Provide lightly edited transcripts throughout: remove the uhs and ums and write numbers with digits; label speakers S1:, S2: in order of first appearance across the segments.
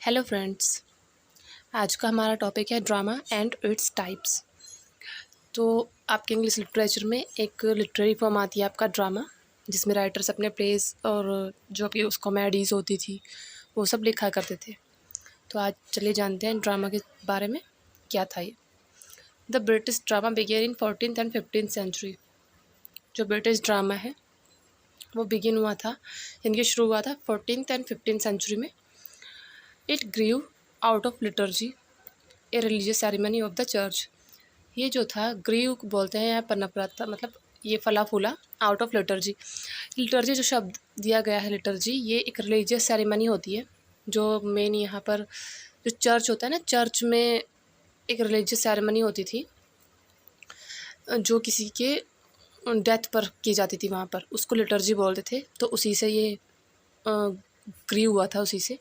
S1: Hello friends. आज का हमारा टॉपिक है ड्रामा एंड इट्स टाइप्स। तो आपके इंग्लिश लिटरेचर में एक लिटरेरी फॉर्म आती है आपका ड्रामा, जिसमें राइटर्स अपने प्लेस और जो भी उस कॉमेडीज़ होती थी वो सब लिखा करते थे। तो आज चलिए जानते हैं ड्रामा के बारे में क्या था ये। The British drama began in 14th and 15th century. जो ब्रिटिश ड्रामा है वो बिगिन हुआ था, इनकी शुरू हुआ था 14th एंड 15th सेंचुरी में। It grew out of liturgy, a religious ceremony of the church. ये जो था ग्रीव बोलते हैं, यहाँ पनप रहा था, मतलब ये फला फूला आउट ऑफ लिटर्जी। लिटर्जी जो शब्द दिया गया है, लिटर्जी ये एक रिलीजियस सेरेमनी होती है जो मेन यहाँ पर जो चर्च होता है ना, चर्च में एक रिलीजियस सेरेमनी होती थी जो किसी के डेथ पर की जाती थी, वहाँ पर उसको लिटर्जी बोलते थे। तो उसी से ये ग्रीव हुआ था, उसी से।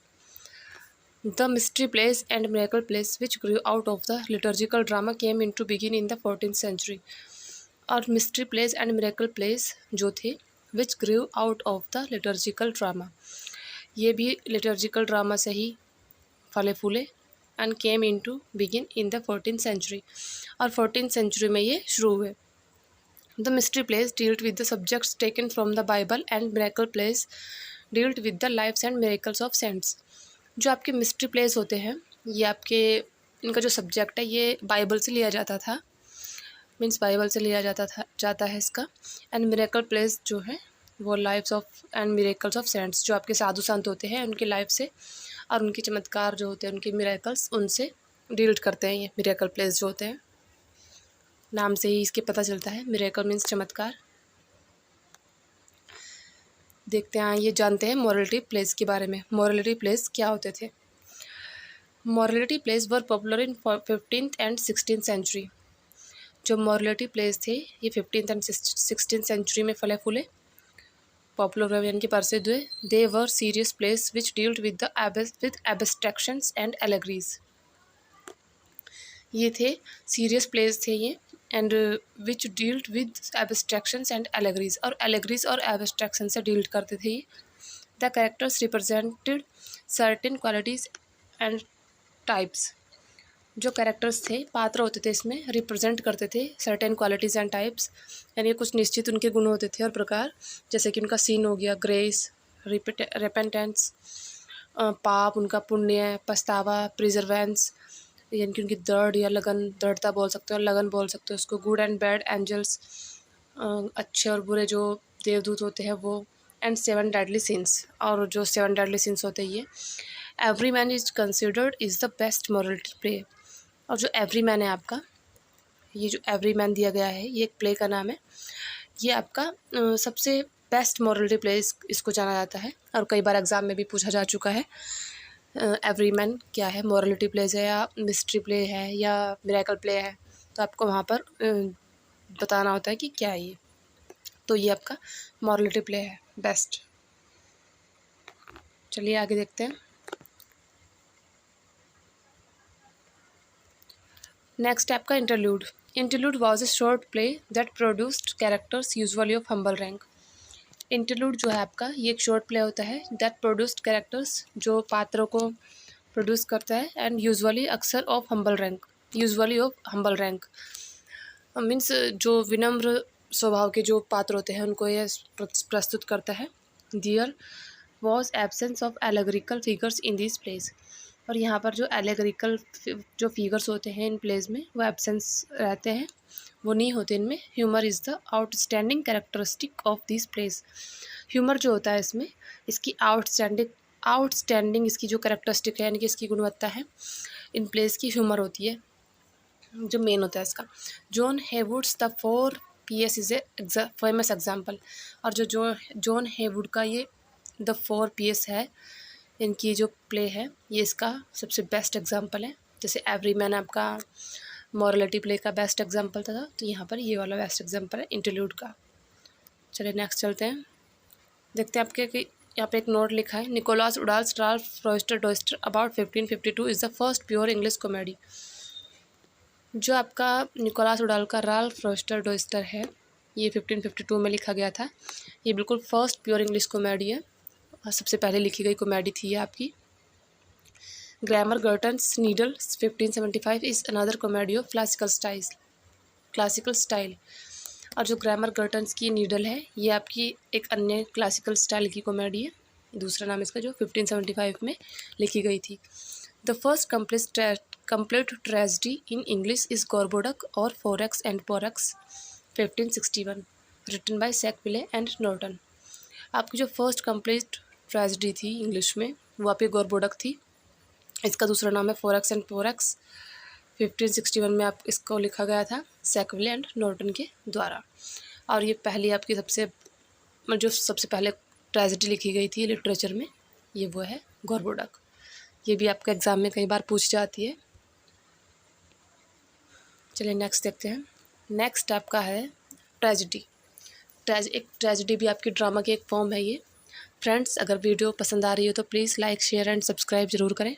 S1: The mystery plays and miracle plays which grew out of the liturgical drama came into begin in the 14th century। और mystery plays and miracle plays जो थे which grew out of the liturgical drama, ये भी liturgical drama से ही फले फूले and came into begin in the 14th century, और 14th century में ये शुरू हुए। The mystery plays dealt with the subjects taken from the Bible and miracle plays dealt with the lives and miracles of saints। जो आपके mystery place होते हैं ये आपके, इनका जो सब्जेक्ट है ये बाइबल से लिया जाता था, मीन्स बाइबल से लिया जाता है इसका। एंड मिरेकल प्लेस जो है वो lives of and miracles of saints, जो आपके साधु संत होते हैं उनकी लाइफ से और उनके चमत्कार जो होते हैं, उनके मिरेकल्स, उनसे डील करते हैं। ये मिरेकल प्लेस जो होते हैं, नाम से ही इसके पता चलता है, मिरेकल मीन्स चमत्कार। देखते हैं, ये जानते हैं मॉरलिटी प्लेस के बारे में। मॉरलिटी प्लेस क्या होते थे? Morality plays were popular in 15th and 16th century. जो मॉरलिटी प्लेस थे ये 15th एंड 16th सेंचुरी में फले फूले, पॉपुलर हुए, यानी कि प्रसिद्ध हुए। They were serious plays which dealt with abstractions and allegories. ये थे सीरियस प्लेस थे ये, and which dealt with abstractions and allegories, और एलेगरीज और एब्स्ट्रैक्शन से डील करते थे ये। The characters represented certain qualities and types. जो कैरेक्टर्स थे, पात्र होते थे, इसमें रिप्रेजेंट करते थे सर्टेन क्वालिटीज़ एंड टाइप्स, यानी कुछ निश्चित उनके गुण होते थे और प्रकार, जैसे कि उनका सीन हो गया ग्रेस, रिपेंटेंस, पाप, उनका पुण्य, पछतावा, प्रिजर्वेंस, यानी कि उनकी दृढ़ या लगन, दृढ़ता बोल सकते हो, लगन बोल सकते हो उसको। गुड एंड बैड एंजल्स, अच्छे और बुरे जो देवदूत होते हैं वो। एंड 7 डेडली सिंस, और जो 7 डेडली सिंस होते हैं ये। Every man is considered is the best morality play. और जो एवरी मैन है आपका, ये जो एवरी मैन दिया गया है ये एक प्ले का नाम है। ये आपका सबसे बेस्ट मॉरलिटी प्ले इसको जाना जाता है, और कई बार एग्ज़ाम में भी पूछा जा चुका है। एवरी मैन क्या है, मॉरलिटी प्लेस है या मिस्ट्री प्ले है या मिरेकल प्ले है, तो आपको वहाँ पर बताना होता है कि क्या है ये। तो ये आपका मॉरलिटी प्ले है बेस्ट। चलिए आगे देखते हैं। नेक्स्ट है आपका interlude. Interlude was a short play that produced characters usually of humble rank. Interlude जो है आपका, ये एक शॉर्ट प्ले होता है दैट प्रोड्यूस्ड कैरेक्टर्स, जो पात्रों को प्रोड्यूस करता है, एंड यूजुअली अक्सर of humble rank, usually of humble rank means जो विनम्र स्वभाव के जो पात्र होते हैं उनको ये प्रस्तुत करता है। There was absence of allegorical figures in this place. और यहाँ पर जो एलेगरिकल जो फिगर्स होते हैं इन प्लेस में वो एब्सेंस रहते हैं, वो नहीं होते इनमें। Humour is the outstanding characteristic of this place. Humour जो होता है इसमें, इसकी आउटस्टैंडिंग इसकी जो कैरेक्टरिस्टिक है, यानी कि इसकी गुणवत्ता है, इन प्लेस की ह्यूमर होती है, जो मेन होता है इसका। John Heywood's the 4 PS is a famous example. और जो जॉन हेवुड का ये द 4 PS है, इनकी जो प्ले है ये इसका सबसे बेस्ट एग्जाम्पल है। जैसे एवरी मैन आपका मॉरलिटी प्ले का बेस्ट एग्जाम्पल था, तो यहाँ पर ये वाला बेस्ट एग्जाम्पल है इंटरल्यूड का। चलिए नेक्स्ट चलते हैं, देखते हैं आपके कि यहाँ पे एक नोट लिखा है। Nicholas Udall's Ralph Roister Doister about 1552 is the first pure English comedy. जो आपका निकोलास उडाल का राल्फ रॉयस्टर डॉयस्टर है, ये 1552 में लिखा गया था। ये बिल्कुल फर्स्ट प्योर इंग्लिश कॉमेडी है और सबसे पहले लिखी गई कॉमेडी थी ये आपकी। Gammer Gurton's Needle 1575 is another comedy of classical style. और जो ग्रामर गर्टन्स की नीडल है ये आपकी एक अन्य क्लासिकल स्टाइल की कॉमेडी है, दूसरा नाम इसका, जो 1575 में लिखी गई थी। The first complete tragedy in English is Gorboduc और Ferrex and Porrex 1561 written by Sackville and Norton. आपकी जो फर्स्ट कंप्लीट ट्रेजेडी थी इंग्लिश में वो आपकी गोरबोडक थी, इसका दूसरा नाम है फोरेक्स एंड पोरेक्स। 1561 में आप इसको लिखा गया था सैकविले एंड नॉर्टन के द्वारा। और ये पहली आपकी सबसे पहले ट्रेजेडी लिखी गई थी लिटरेचर में, ये वो है गोरबोडक। ये भी आपका एग्ज़ाम में कई बार पूछ जाती है। चलिए नेक्स्ट देखते हैं। नेक्स्ट आपका है ट्रेजेडी। एक ट्रेजेडी भी आपकी ड्रामा की एक फॉर्म है ये। फ्रेंड्स, अगर वीडियो पसंद आ रही हो तो please like share and subscribe ज़रूर करें।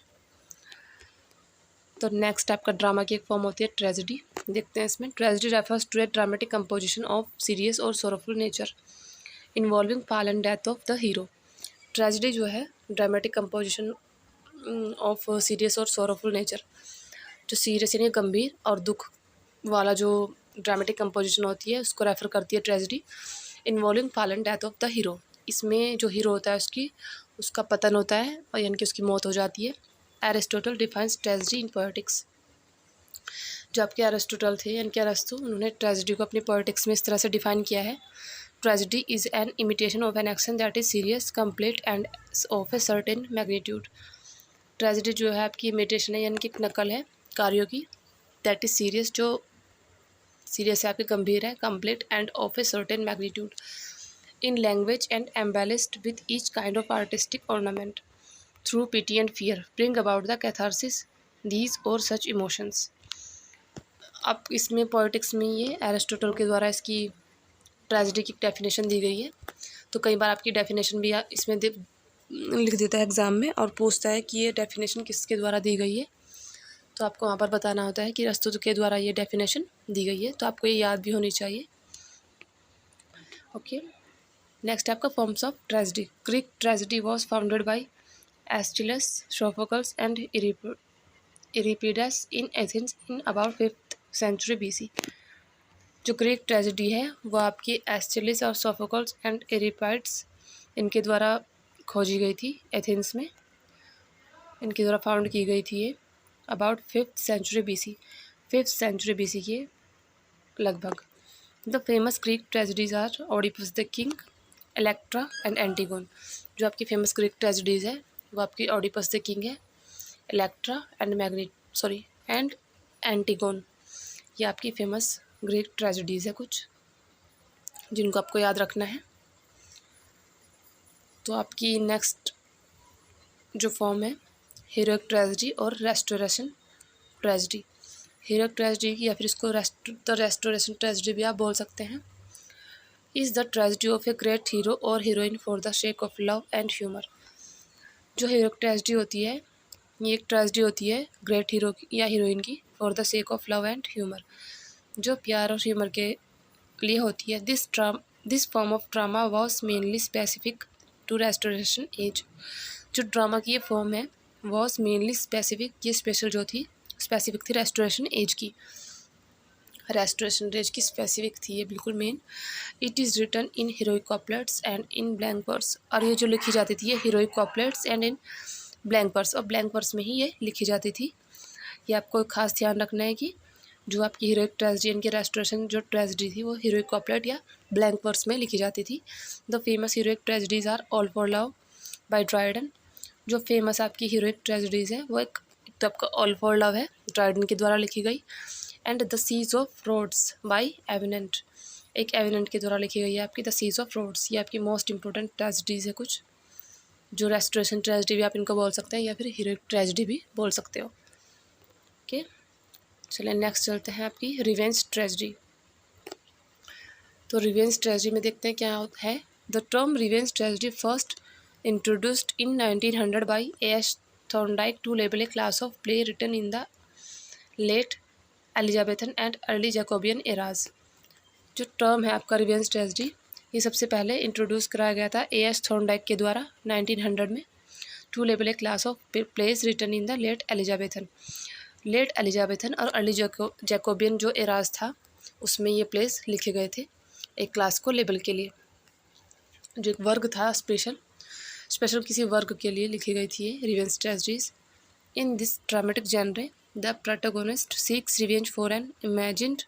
S1: तो नेक्स्ट आपका ड्रामा की एक फॉर्म होती है ट्रेजेडी। देखते हैं इसमें। Tragedy refers to a dramatic composition of serious और sorrowful nature involving fall and death of the hero. Tragedy जो है ड्रामेटिक कंपोजिशन ऑफ सीरियस और सोरफुल नेचर, जो सीरियस यानी गंभीर और दुख वाला जो ड्रामेटिक कंपोजिशन होती है उसको रेफर करती है tragedy. Involving fall and death of the hero, इसमें जो हीरो होता है उसका पतन होता है और यानी कि उसकी मौत हो जाती है। एरिस्टोटल डिफाइंस ट्रेजेडी इन पोएटिक्स। जो आपके एरिस्टोटल थे यानी कि अरस्तु, उन्होंने ट्रेजेडी को अपनी पोएटिक्स में इस तरह से डिफाइन किया है। Tragedy is an imitation of an action that is serious complete and of a certain magnitude. Tragedy जो है आपकी इमिटेशन है यानी कि एक नकल है कार्यों की, दैट इज़ सीरियस, जो सीरियस है आपके गंभीर है, complete and of a certain magnitude in language and embellished with each kind of artistic ornament through pity and fear bring about the catharsis these और सच इमोशंस। अब इसमें politics में ये एरिस्टोटल के द्वारा इसकी ट्रेजेडी की डेफिनेशन दी गई है। तो कई बार आपकी डेफिनेशन भी इसमें लिख देता है एग्ज़ाम में और पूछता है कि ये डेफिनेशन किसके द्वारा दी गई है, तो आपको वहाँ पर बताना होता है कि अरस्तु के द्वारा ये डेफिनेशन दी गई है। तो आपको ये याद भी होनी चाहिए। ओके, नेक्स्ट आपका forms of tragedy. Greek tragedy was founded by Aeschylus, Sophocles and Euripides in Athens in about 5th century BC। जो ग्रीक ट्रेजेडी है वो आपकी एस्चिलस और सोफोकल्स एंड इरिपिड्स इनके द्वारा खोजी गई थी एथेंस में, इनके द्वारा फाउंड की गई थी ये about 5th century BC, 5th century BC के लगभग। The famous Greek tragedies are Oedipus the King, Electra and Antigone. जो आपकी फेमस ग्रीक ट्रेजेडीज है वो आपकी ओडिपस द किंग है, इलेक्ट्रा एंड एंटीगोन। ये आपकी फेमस ग्रीक ट्रेजेडीज है कुछ, जिनको आपको याद रखना है। तो आपकी नेक्स्ट जो फॉर्म है हीरोइक ट्रेजेडी और रेस्टोरेशन ट्रेजेडी। हीरोइक ट्रेजेडी या फिर इसको द रेस्टोरेशन ट्रेजेडी भी आप बोल सकते हैं। Is the tragedy of a great hero और heroine for the sake of love and humour. जो हीरोइक ट्रेजेडी होती है ये एक ट्रेजेडी होती है ग्रेट हीरो या हीरोइन की for the sake of love and humour, जो प्यार और ह्यूमर के लिए होती है। This form of drama was mainly specific to restoration age. जो ड्रामा की ये फॉर्म है वॉज मेनली स्पेसिफिक, ये स्पेसिफिक थी रेस्टोरेशन एज की। रेस्टोरेशन एज की स्पेसिफिक थी ये बिल्कुल main. It is written in heroic couplets and in blank verse. और ये जो लिखी जाती थी ये heroic couplets and in blank verse, और ब्लैंक वर्स में ही ये लिखी जाती थी। ये आपको खास ध्यान रखना है कि जो आपकी हीरोइक ट्रेजेडी इनकी रेस्टोरेशन जो ट्रेजेडी थी वो हीरोइक कॉपलेट या ब्लैंक वर्स में लिखी जाती थी। The famous heroic tragedies are All for Love by Dryden. जो फेमस आपकी हीरोइक ट्रेजेडीज़ है वो एक तो आपका ऑल फॉर लव है, ड्राइडन के द्वारा लिखी गई, and the Siege of Rhodes by Avenant, एक एविनेंट के द्वारा लिखी गई है आपकी द सीज ऑफ रोड्स। ये आपकी मोस्ट इंपॉर्टेंट ट्रेजेडीज़ है कुछ, जो रेस्टोरेशन ट्रेजेडी भी आप इनको बोल सकते हैं या फिर हीरोइक ट्रेजेडी भी बोल सकते हो। ओके, चलिए नेक्स्ट चलते हैं आपकी रिवेंज ट्रेजेडी। तो रिवेंज ट्रेजेडी में देखते हैं क्या है। The term revenge tragedy first introduced in 1900 by A.S. Thorndike to label a class of play written in the late Elizabethan and early Jacobean eras। जो टर्म है आपका रिवेंज ट्रेजेडी ये सबसे पहले इंट्रोड्यूस कराया गया था A.S. थॉर्नडाइक के द्वारा 1900 में, to label a class of plays written in the late Elizabethan और अर्ली जैकोबियन जो एराज था उसमें ये प्लेस लिखे गए थे एक क्लास को लेबल के लिए, जो एक वर्ग था स्पेशल किसी वर्ग के लिए लिखी गई थी ये revenge tragedies. In this dramatic genre the protagonist seeks revenge for an imagined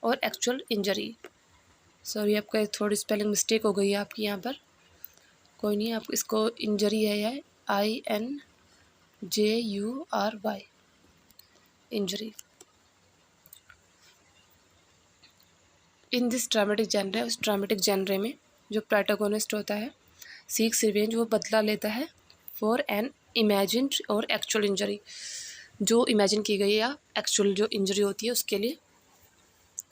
S1: और एक्चुअल इंजरी। सॉरी आपका थोड़ी स्पेलिंग मिस्टेक हो गई है आपकी यहाँ पर, कोई नहीं, आप इसको इंजरी है या INJURY injury. In this dramatic genre, उस ड्रामेटिक जेनरे में जो प्रोटोगोनिस्ट होता है सीक्स रिवेंज, वो बदला लेता है फॉर एन इमेजिन्ड और एक्चुअल इंजरी, जो इमेजिन की गई या एक्चुअल जो इंजरी होती है उसके लिए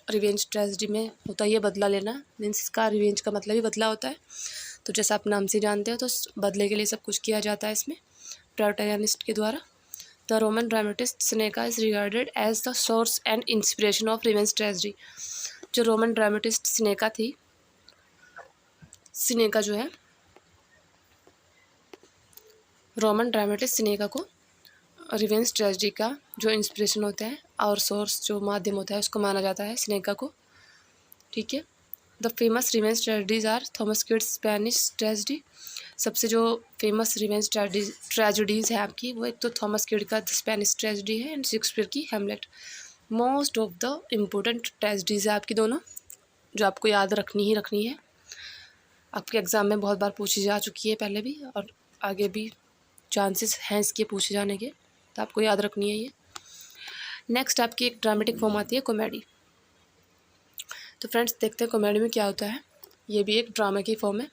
S1: रिवेंज ट्रेजेडी में होता है ये बदला लेना। मीन्स इसका रिवेंज का मतलब ही बदला होता है, तो जैसा आप नाम से जानते हो तो बदले के लिए सब कुछ किया जाता है इसमें प्रोटैगनिस्ट के द्वारा। The Roman dramatist Seneca is regarded as the source and inspiration of revenge tragedy. जो रोमन ड्रामेटिस्ट सिनेका जो है रोमन ड्रामेटिस्ट सिनेका को रिवेंज ट्रेजेडी का जो इंस्पिरेशन होता है और सोर्स जो माध्यम होता है उसको माना जाता है सिनेका को, ठीक है। The famous revenge tragedies are Thomas Kyd's Spanish tragedy. सबसे जो फेमस रिवेंज ट्रेजेडीज़ है आपकी वो एक तो थॉमस किड का स्पेनिश ट्रेजेडी है एंड शेक्सपियर की Hamlet. Most of the important tragedies है आपकी दोनों, जो आपको याद रखनी है। आपके एग्ज़ाम में बहुत बार पूछी जा चुकी है पहले भी और आगे भी चांसेस हैं इसके पूछे जाने के, तो आपको याद रखनी है ये। नेक्स्ट आपकी एक ड्रामेटिक फॉर्म आती है कॉमेडी। तो फ्रेंड्स देखते हैं कॉमेडी में क्या होता है। ये भी एक ड्रामा की फॉर्म है।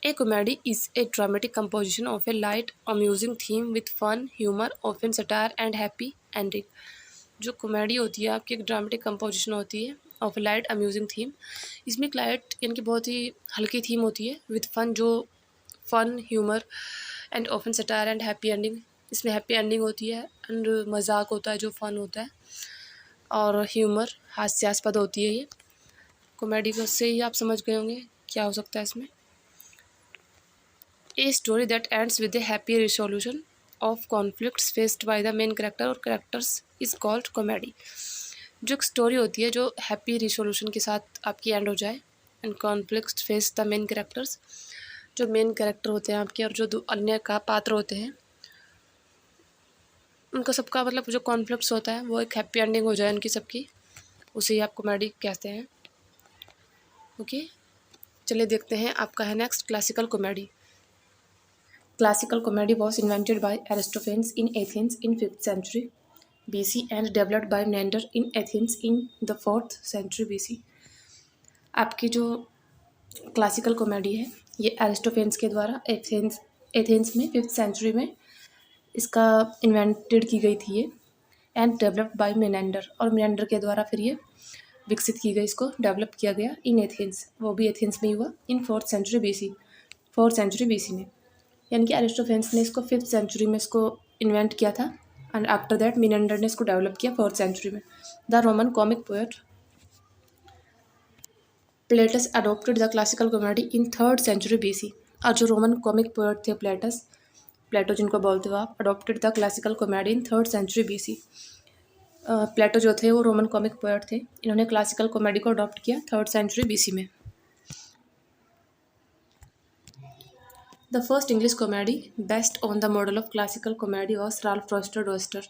S1: A comedy is a dramatic composition of a light amusing theme with fun humour often satire and happy ending. जो कॉमेडी होती है आपकी एक ड्रामेटिक कंपोजिशन होती है of a light amusing theme. इसमें एक लाइट यानी कि बहुत ही हल्की थीम होती है विथ फन, जो fun humour and often satire and happy ending. इसमें हैप्पी एंडिंग होती है एंड मजाक होता है जो फन होता है, और ह्यूमर हास्यास्पद होती है ये कॉमेडी को। से ही आप समझ गए होंगे क्या हो सकता है इसमें। A story that ends with A happy resolution of conflicts faced by the main character और कैरेक्टर्स इज कॉल्ड कॉमेडी। जो एक स्टोरी होती है जो हैप्पी रिसोल्यूशन के साथ आपकी एंड हो जाए and conflicts face the main characters, जो मेन कैरेक्टर होते हैं आपके और जो अन्य का पात्र होते हैं उनका सबका मतलब जो कॉन्फ्लिक्ट्स होता है वो एक हैप्पी एंडिंग हो जाए उनकी सबकी, उसे ही आप कॉमेडी कहते हैं। ओके, चलिए देखते हैं आपका है next classical comedy. Classical comedy was invented by Aristophanes in Athens in 5th century BC and developed by Menander in Athens in the 4th century BC। आपकी जो क्लासिकल कॉमेडी है ये एरिस्टोफेन्स के द्वारा एथेंस में 5th century में इसका invented की गई थी ये एंड डेवलप्ड बाय मेनेंडर, और मेनेंडर के द्वारा फिर ये विकसित की गई, इसको डेवलप किया गया इन एथेंस, वो भी एथेंस में ही हुआ इन 4th century BC में। यानी कि एरिस्टोफेन्स ने इसको 5th century में इसको इन्वेंट किया था एंड आफ्टर दैट मेनेंडर ने इसको डेवलप किया 4th century में। The Roman comic poet plates adopted the classical comedy in 3rd century BC। और जो रोमन कॉमिक पोएट थे प्लेटो जिनको बोलते हो आप, adopted the classical comedy in 3rd century BC। प्लेटो जो थे वो रोमन कॉमिक पोएट थे, इन्होंने क्लासिकल कॉमेडी को अडॉप्ट किया 3rd century BC में। The first English comedy based on the model of classical comedy was Ralph Roister Doister,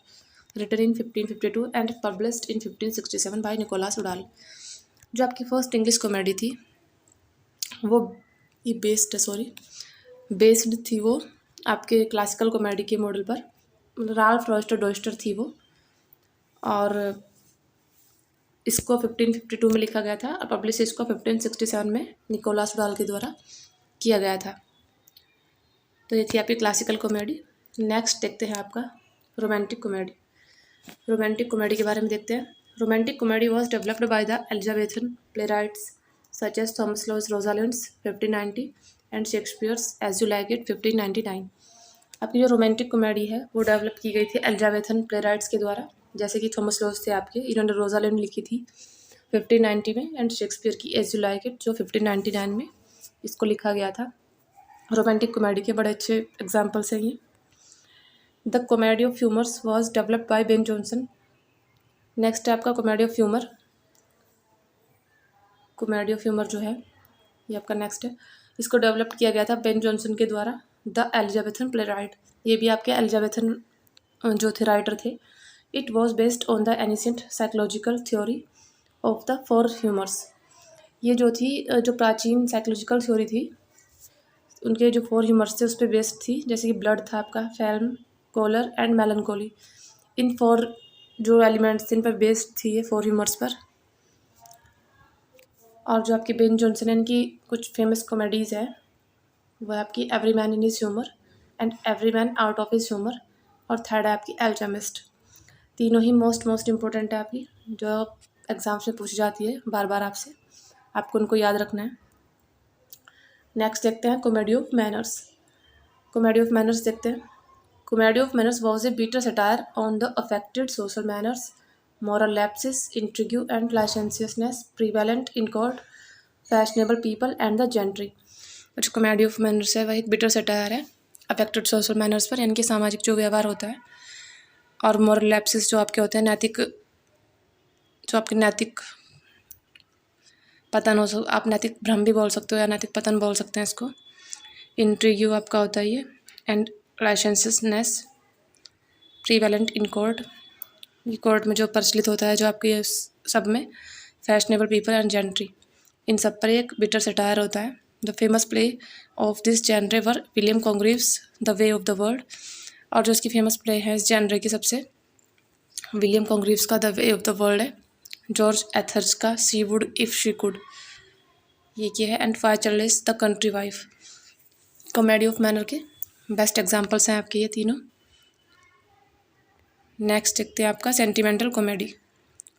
S1: written in 1552 and published in 1567 by Nicholas Udall. जो आपकी first English comedy थी वो based थी वो आपके classical comedy के model पर, राल्फ रॉस्टर डॉस्टर थी वो, और इसको 1552 में लिखा गया था और पब्लिश इसको 1567 में निकोलास उडाल के द्वारा किया गया था। तो ये थी आपकी क्लासिकल कॉमेडी। नेक्स्ट देखते हैं आपका रोमांटिक कॉमेडी। रोमांटिक कॉमेडी के बारे में देखते हैं। Romantic comedy was developed by the Elizabethan playwrights such as Thomas Lodge's Rosalynde 1590 and Shakespeare's As You Like It 1599। आपकी जो रोमांटिक कॉमेडी है वो डेवलप की गई थी एलिजाबेथन प्लेराइट्स के द्वारा, जैसे कि थॉमस लॉज थे आपके, इन्होंने रोजालिंड लिखी थी 1590 में एंड शेक्सपियर की एज यू लाइक इट जो 1599 में इसको लिखा गया था। रोमांटिक कॉमेडी के बड़े अच्छे एग्जाम्पल्स हैं ये। The comedy of humours was developed by Ben Jonson. Next है आपका comedy of humour. Comedy of humour जो है ये आपका नेक्स्ट है, इसको डेवलप किया गया था बेन जॉनसन के द्वारा, द एलिजाबेथन प्ले राइट। ये भी आपके एलिजाबेथन जो थे राइटर थे। It was based on the ancient psychological theory of the four humours. ये जो थी जो प्राचीन साइकोलॉजिकल थ्योरी थी, उनके जो फोर ह्यूमर्स थे उस पर बेस्ड थी। जैसे कि ब्लड था आपका, फैल्म, कोलर एंड मेलनकोली। इन फोर जो एलिमेंट्स थे इन पर बेस्ड थी ये फोर ह्यूमर्स पर। और जो आपकी बेन जॉनसन है इनकी कुछ फेमस कॉमेडीज़ है, वह आपकी every man in his humour and every man out of his humour, और थर्ड है आपकी एल्केमिस्ट। तीनों ही मोस्ट इम्पोर्टेंट है आपकी, जो एग्जाम्स में पूछी जाती है बार बार आपसे, आपको उनको याद रखना है। नेक्स्ट देखते हैं comedy of manners. Comedy of manners देखते हैं। Comedy of manners was a bitter satire on the affected social manners, moral lapses, intrigue and licentiousness prevalent in court, fashionable people and the gentry। जो comedy of manners है वह एक bitter satire है affected social manners पर, यानी कि सामाजिक जो व्यवहार होता है, और मॉरल लैप्सेस जो आपके होते हैं नैतिक, जो आपके नैतिक पतन हो, आप नैतिक भ्रम भी बोल सकते हो या नैतिक पतन बोल सकते हैं इसको। इंट्रिग्यू आपका होता है ये, and licentiousness prevalent in court, ये कोर्ट में जो प्रचलित होता है जो आपके सब में, फैशनेबल पीपल एंड जेंट्री, इन सब पर एक बिटर सटायर होता है। The famous play of this genre were William Congreve's The Way of the World. और जो इसकी फेमस प्ले है इस जेनरे की सबसे, विलियम कॉन्ग्रीव्स का The Way of the World है, जॉर्ज एथर्स का She Would If She Could, ये क्या है, and Wycherley's The Country Wife. Comedy of manner के बेस्ट एग्जाम्पल्स हैं आपके ये तीनों। नेक्स्ट देखते हैं आपका sentimental comedy.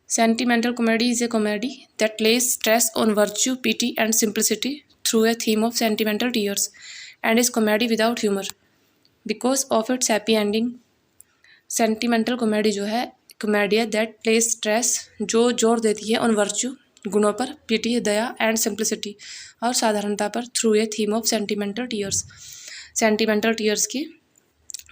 S1: Sentimental comedy is a comedy that lays stress on virtue, pity and simplicity through a theme of sentimental tears, and is comedy without humour because of its happy ending. Sentimental comedy जो है comedy है that place stress, जो जोर देती है on virtue, गुणों पर, पिटी, दया, and simplicity, और साधारणता पर, through a theme of sentimental tears, sentimental tears की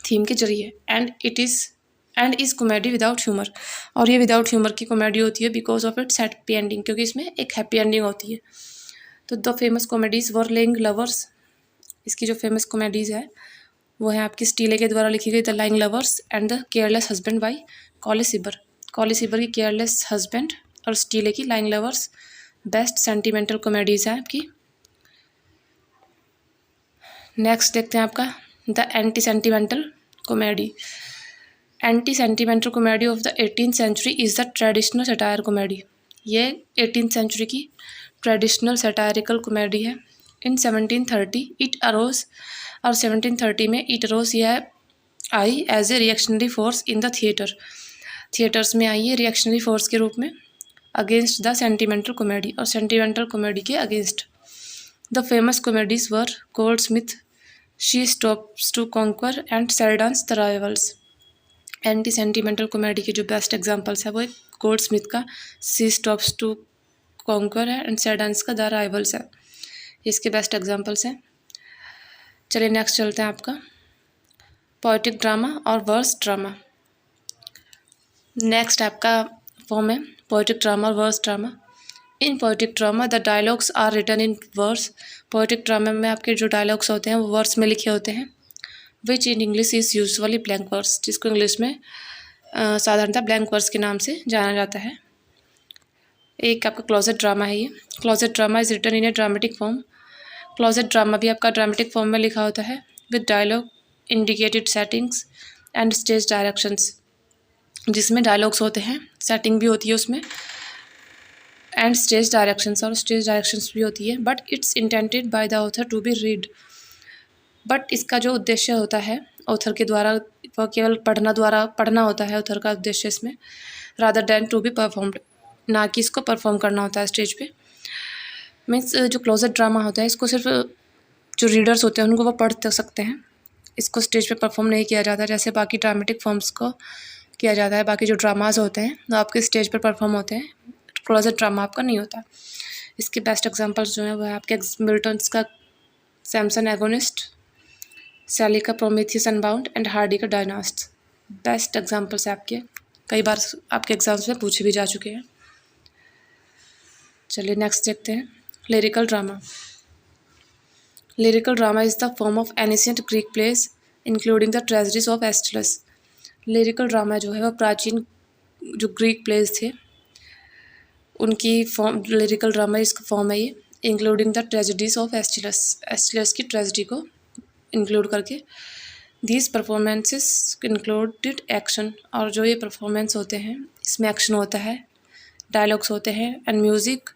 S1: थीम के जरिए, and is comedy without humour, और ये विदाउट ह्यूमर की कॉमेडी होती है because of its happy ending, क्योंकि इसमें एक हैप्पी एंडिंग होती है। तो the famous comedies were lying lovers, इसकी जो फेमस कॉमेडीज़ है वो है आपकी स्टीले के द्वारा लिखी गई The Lying Lovers and The Careless Husband by Colley Cibber. Colley Cibber की केयरलेस हस्बैंड और स्टीले की Lying Lovers best sentimental comedies हैं आपकी। नेक्स्ट देखते हैं आपका the anti sentimental comedy. Anti sentimental comedy of the 18th century is the traditional satire comedy. ये 18th century की ट्रेडिशनल सटायरिकल कॉमेडी है। इन 1730 इट अरोज, और 1730 में इट अरोज यह आई as a reactionary force in the theatres में आई है रिएक्शनरी फोर्स के रूप में, अगेंस्ट द सेंटिमेंटल कॉमेडी, और सेंटिमेंटल कॉमेडी के against. The famous comedies were Goldsmith, She Stoops to Conquer, and Sheridan's The Rivals. Anti sentimental comedy के जो बेस्ट एग्जांपल्स है वो एक गोल्डस्मिथ का शी स्टॉप्स टू कॉन्कर है, एंड सेल्डन्स का द राइवल्स है, इसके बेस्ट एग्जांपल्स हैं। चलिए नेक्स्ट चलते हैं आपका पोएटिक ड्रामा और वर्स ड्रामा। नेक्स्ट आपका फॉर्म है पोएटिक ड्रामा और verse drama. In poetic drama the dialogues are written in verse. Poetic drama में आपके जो डायलॉग्स होते हैं वो वर्स में लिखे होते हैं। Which in English is usually blank verse, जिसको इंग्लिश में साधारणतः ब्लैंक वर्स के नाम से जाना जाता है। एक आपका क्लोजेट ड्रामा है ये। Closet drama is written in a dramatic form. Closet drama भी आपका ड्रामेटिक फॉर्म में लिखा होता है with dialogue, indicated settings and stage directions, जिसमें डायलॉग्स होते हैं, सेटिंग भी होती है उसमें, एंड स्टेज डायरेक्शंस, और स्टेज डायरेक्शंस भी होती है। But it's intended by the author to be read, but इसका जो उद्देश्य होता है ऑथर के द्वारा वह केवल पढ़ना होता है ऑथर का उद्देश्य इसमें, rather than to be performed, ना कि इसको परफॉर्म करना होता है स्टेज पे। मीन्स जो क्लोजेट ड्रामा होता है इसको सिर्फ जो रीडर्स होते हैं उनको वो पढ़ सकते हैं, इसको स्टेज पे परफॉर्म नहीं किया जाता जैसे बाकी ड्रामेटिक फॉर्म्स को किया जाता है। बाकी जो ड्रामाज होते हैं वो आपके स्टेज पर परफॉर्म होते हैं, क्लोजेट ड्रामा आपका नहीं होता। इसके बेस्ट एग्जांपल्स जो हैं वो है आपके मिल्टन्स का सैमसन एगोनिस्ट, सैली का प्रोमेथियस अनबाउंड एंड हार्डी का डायनास्ट। बेस्ट एग्जाम्पल्स है आपके, कई बार आपके एग्जाम्स में पूछे भी जा चुके हैं। चलिए नेक्स्ट देखते हैं, lyrical drama. Lyrical drama is the form of ancient Greek plays including the tragedies of Aeschylus. Lyrical drama जो है वह प्राचीन जो ग्रीक प्लेस थे उनकी फॉर्म, लिरिकल ड्रामा इसका फॉर्म है ये, including the tragedies of Aeschylus, Aeschylus की ट्रेजेडी को इंक्लूड करके। दीज परफॉर्मेंसेस इंक्लूडेड एक्शन, और जो ये परफॉर्मेंस होते हैं इसमें एक्शन होता है, डायलॉग्स होते हैं, and music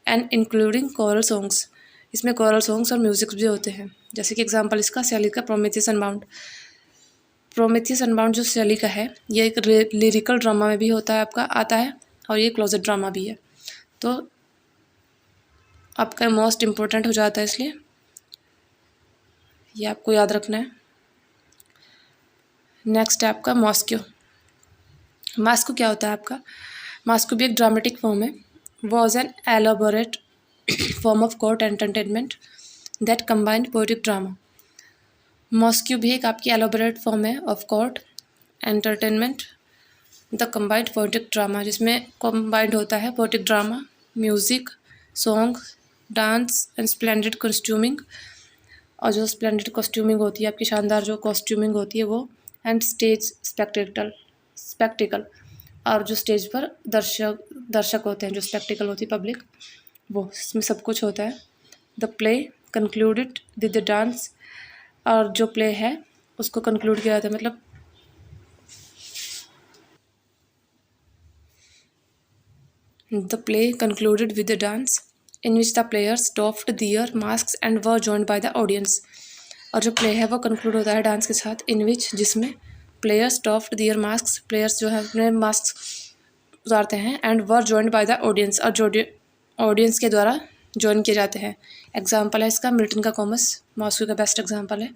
S1: and including coral songs, इसमें कोरल सॉन्ग्स और म्यूज़िक भी होते हैं। जैसे कि एग्जांपल इसका शैली का प्रोमेथियस अनबाउंड। प्रोमेथियस अनबाउंड जो शैली का है ये एक लिरिकल ड्रामा में भी होता है, आपका आता है, और ये क्लोजेट ड्रामा भी है, तो आपका मोस्ट इम्पोर्टेंट हो जाता है, इसलिए ये आपको याद रखना है। नेक्स्ट है आपका मॉस्क्यू। मॉस्क्यू क्या होता है आपका? मॉस्क्यू भी एक ड्रामेटिक फॉर्म है। Was an elaborate form of court entertainment that combined poetic drama. Masque भी एक आपकी एलोबोरेट फॉर्म है of court entertainment the combined poetic drama, जिसमें कंबाइंड होता है poetic drama, music, song, dance and splendid costuming, और जो स्प्लेंडेड कॉस्ट्यूमिंग होती है आपकी शानदार जो कॉस्ट्यूमिंग होती है वो, एंड स्टेज स्पेक्टिकल, और जो स्टेज पर दर्शक होते हैं, जो स्पेक्टिकल होती है पब्लिक, वो इसमें सब कुछ होता है। The play concluded with the dance, और जो प्ले है उसको कंक्लूड किया जाता है, मतलब the play concluded with a dance in which the players doffed their masks and were joined by the audience। और जो प्ले है वो कंक्लूड होता है डांस के साथ, इन विच, जिसमें प्लेयर्स डॉफ्ड दियर मास्क, प्लेयर्स जो है अपने मास्क उतारते हैं, and were joined by the audience, और जो ऑडियंस के द्वारा ज्वाइन किए जाते हैं। एग्जाम्पल है इसका मिल्टन का कॉमस, मॉस्क्यू का बेस्ट एग्जाम्पल है।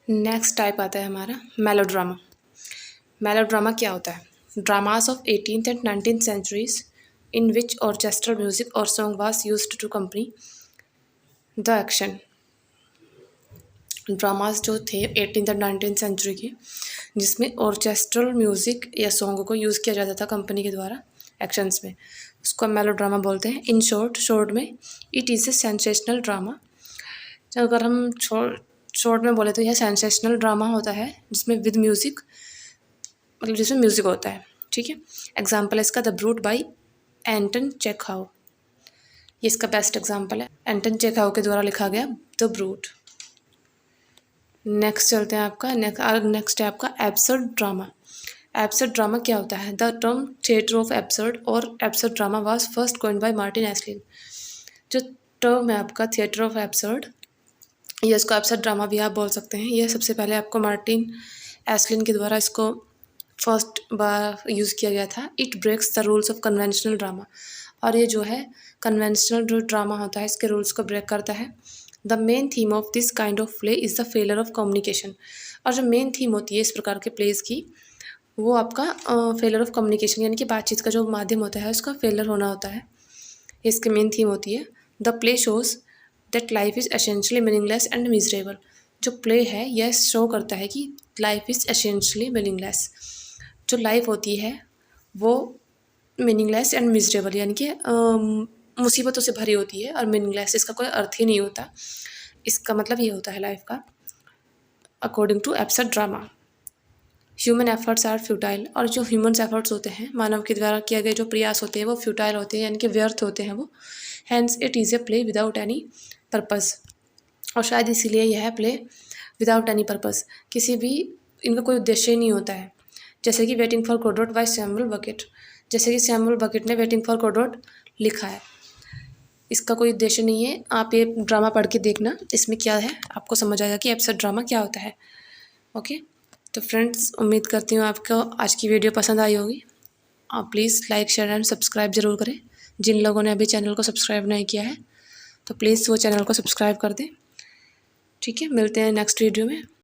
S1: नेक्स्ट टाइप आता है हमारा मेलोड्रामा। मेलोड्रामा क्या होता है? Dramas of 18th and 19th centuries in which orchestral music और song was used to company the action. Dramas जो थे 18th और 19th सेंचुरी के, जिसमें ऑर्केस्ट्रल म्यूज़िक या सॉन्ग को यूज़ किया जाता था कंपनी के द्वारा एक्शंस में, उसको मेलोड्रामा बोलते हैं। इन शॉर्ट में it is A sensational drama. अगर हम शॉर्ट में बोले तो यह सेंसेशनल ड्रामा होता है जिसमें विद म्यूज़िक, मतलब जिसमें म्यूज़िक होता है, ठीक है। एग्जाम्पल है इसका the brute by Anton Chekhov, ये इसका बेस्ट एग्जाम्पल है, एंटन चेखव के द्वारा लिखा गया द ब्रूट। नेक्स्ट चलते हैं आपका नेक्स्ट है आपका एब्सर्ड ड्रामा। एब्सर्ड ड्रामा क्या होता है? The term theatre of absurd और absurd drama was first coined by Martin Esslin. जो टर्म है आपका थिएटर ऑफ एब्सर्ड, या इसको एब्सर्ड ड्रामा भी आप बोल सकते हैं, यह सबसे पहले आपको मार्टिन एस्लिन के द्वारा इसको फर्स्ट बार यूज़ किया गया था। It breaks the rules of conventional drama, और ये जो है कन्वेंशनल जो ड्रामा होता है इसके रूल्स को ब्रेक करता है। The main theme of this kind of play is the failure of communication, और जो मेन थीम होती है इस प्रकार के प्लेस की वो आपका फेलियर ऑफ कम्युनिकेशन, यानी कि बातचीत का जो माध्यम होता है उसका फेलियर होना होता है, इसकी मेन थीम होती है। The play shows that life is essentially meaningless and miserable. जो प्ले है यह शो करता है कि लाइफ इज़ एसेंशियली मीनिंगलेस, जो लाइफ होती है वो मीनिंगलेस एंड मिजरेबल, यानी कि मुसीबतों से भरी होती है, और मीनिंगलेस इसका कोई अर्थ ही नहीं होता। इसका मतलब ये होता है लाइफ का, according to absurd drama. Human efforts are futile, और जो ह्यूमन एफर्ट्स होते हैं, मानव के द्वारा किए गए जो प्रयास होते हैं वो फ्यूटाइल होते हैं, यानी कि व्यर्थ होते हैं वो। Hence it is a play without any purpose, और शायद इसीलिए यह प्ले विदाउट एनी पर्पज़, किसी भी इनका कोई उद्देश्य ही नहीं होता है। जैसे कि waiting for Godot by Samuel bucket, जैसे कि सैमुअल बकेट ने वेटिंग फॉर गोडोट लिखा है, इसका कोई उद्देश्य नहीं है। आप ये ड्रामा पढ़ के देखना, इसमें क्या है आपको समझ आएगा कि एब्सर्ड ड्रामा क्या होता है। ओके, तो फ्रेंड्स उम्मीद करती हूँ आपको आज की वीडियो पसंद आई होगी। आप please like share and subscribe ज़रूर करें। जिन लोगों ने अभी चैनल को सब्सक्राइब नहीं किया है तो प्लीज़ वो चैनल को सब्सक्राइब कर दें। ठीक है, मिलते हैं नेक्स्ट वीडियो में।